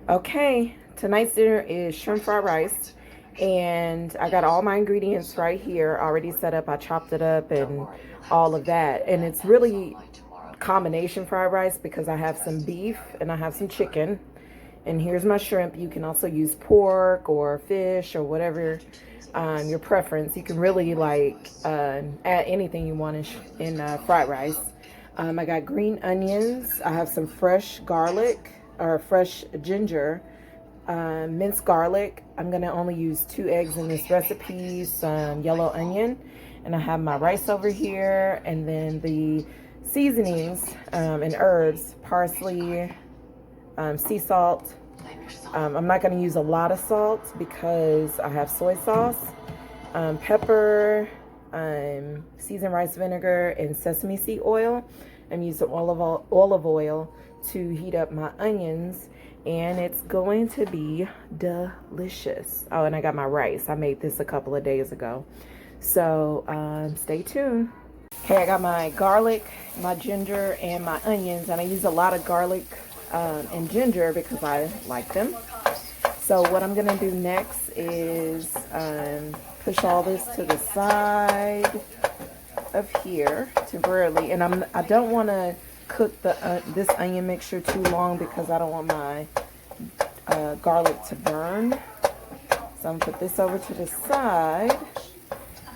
Okay, tonight's dinner is shrimp fried rice, and I got all my ingredients right here already set up. I chopped it up and all of that, and it's really combination fried rice because I have some beef and I have some chicken. And here's my shrimp. You can also use pork or fish or whatever your preference. You can really add anything you want in fried rice. I got green onions. I have some fresh garlic or fresh ginger, minced garlic. I'm gonna only use 2 eggs in this recipe, some yellow onion, and I have my rice over here, and then the seasonings and herbs, parsley, sea salt. I'm not gonna use a lot of salt because I have soy sauce, pepper, seasoned rice vinegar, and sesame seed oil. I'm using olive oil to heat up my onions, and it's going to be delicious. Oh, and I got my rice. I made this a couple of days ago. So stay tuned. Okay, I got my garlic, my ginger, and my onions, and I use a lot of garlic and ginger because I like them. So what I'm gonna do next is push all this to the side of here temporarily, and I don't want to cook this onion mixture too long because I don't want my garlic to burn. So I'm gonna put this over to the side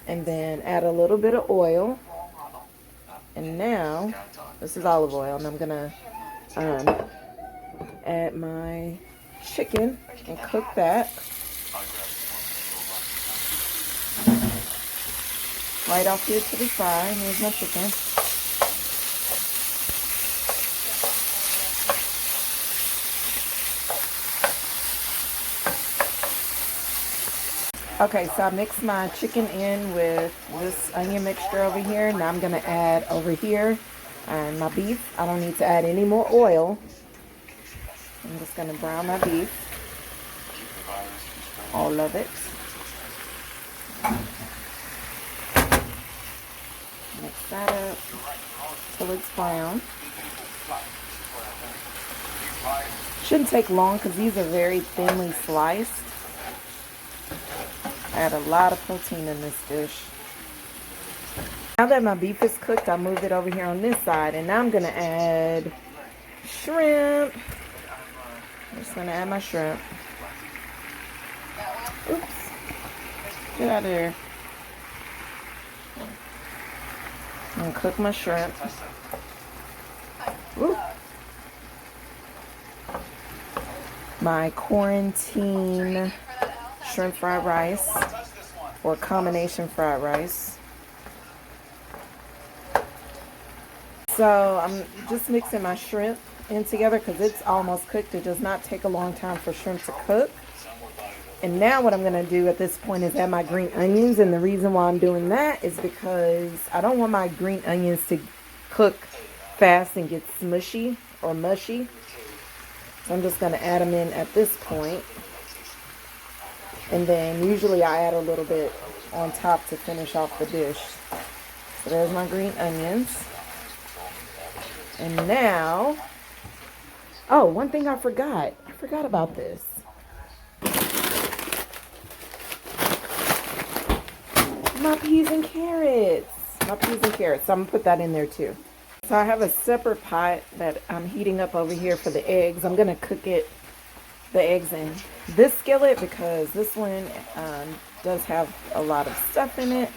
and then add a little bit of oil. And now this is olive oil, and I'm gonna add my chicken and cook that right off here to the side. Here's my chicken. Okay, so I mixed my chicken in with this onion mixture over here. Now I'm gonna add over here my beef. I don't need to add any more oil. I'm just gonna brown my beef, all of it. Mix that up till it's brown. Shouldn't take long because these are very thinly sliced. Add a lot of protein in this dish. Now that my beef is cooked, I moved it over here on this side, and now I'm gonna add shrimp. I'm just gonna add my shrimp. Oops. Get out of there. I'm gonna cook my shrimp. Ooh. My quarantine shrimp fried rice or combination fried rice. So I'm just mixing my shrimp in together because it's almost cooked. It does not take a long time for shrimp to cook. And now what I'm going to do at this point is add my green onions. And the reason why I'm doing that is because I don't want my green onions to cook fast and get smushy or mushy. So I'm just going to add them in at this point. And then usually I add a little bit on top to finish off the dish. So there's my green onions. And now, oh, one thing I forgot. I forgot about this. My peas and carrots. My peas and carrots. So I'm going to put that in there too. So I have a separate pot that I'm heating up over here for the eggs. I'm going to cook the eggs in this skillet because this one does have a lot of stuff in it,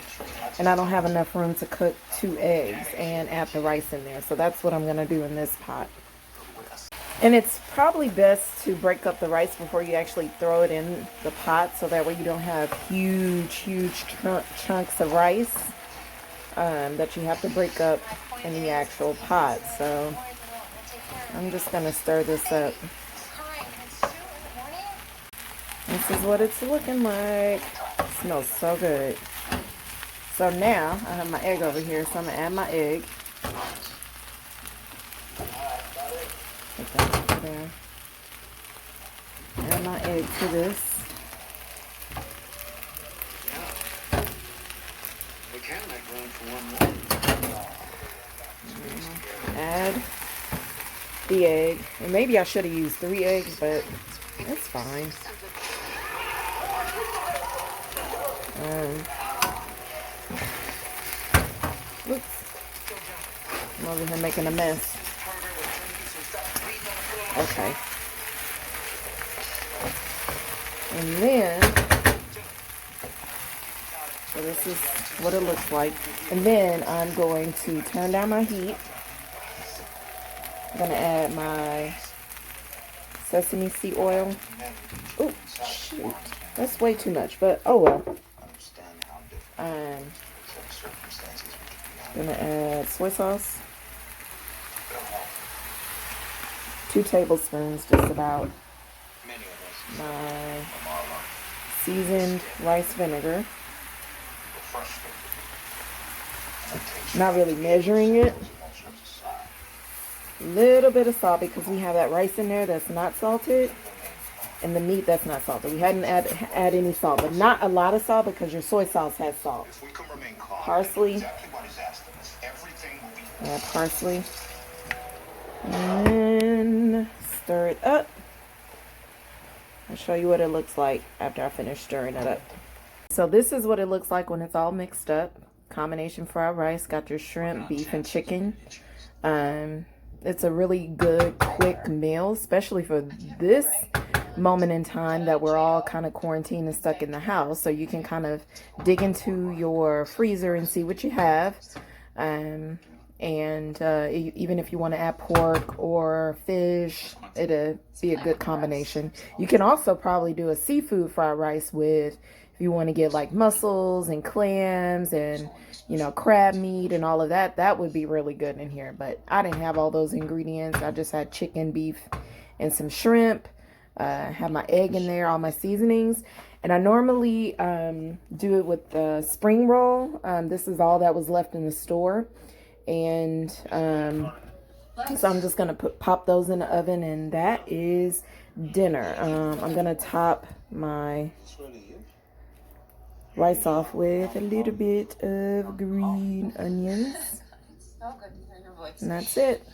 and I don't have enough room to cook 2 eggs and add the rice in there. So that's what I'm going to do in this pot. And it's probably best to break up the rice before you actually throw it in the pot, so that way you don't have huge chunks of rice that you have to break up in the actual pot. So I'm just going to stir this up. This is what it's looking like. It smells so good. So now I have my egg over here, so I'm going to add my egg. Put that over there. Add my egg to this. Add the egg. And maybe I should have used 3 eggs, but It's fine. Oops. I'm over here making a mess. Okay. And then, so this is what it looks like. And then I'm going to turn down my heat. I'm going to add my sesame seed oil. Oh, shoot. That's way too much, but oh well. I'm going to add soy sauce. 2 tablespoons, just about. My seasoned rice vinegar. Not really measuring it. A little bit of salt because we have that rice in there that's not salted. And the meat that's not salted. We hadn't add any salt, but not a lot of salt because your soy sauce has salt. Parsley. Add parsley. And then stir it up. I'll show you what it looks like after I finish stirring it up. So this is what it looks like when it's all mixed up. Combination fried rice. Got your shrimp, beef, and chicken. It's a really good, quick meal, especially for this moment in time that we're all kind of quarantined and stuck in the house. So you can kind of dig into your freezer and see what you have. Even if you want to add pork or fish, it'll be a good combination. You can also probably do a seafood fried rice with, if you want to get like mussels and clams and, you know, crab meat and all of that, that would be really good in here. But I didn't have all those ingredients. I just had chicken, beef, and some shrimp. Have my egg in there, all my seasonings. And I normally do it with the spring roll. This is all that was left in the store. And so I'm just going to pop those in the oven, and that is dinner. I'm going to top my rice off with a little bit of green onions. And that's it.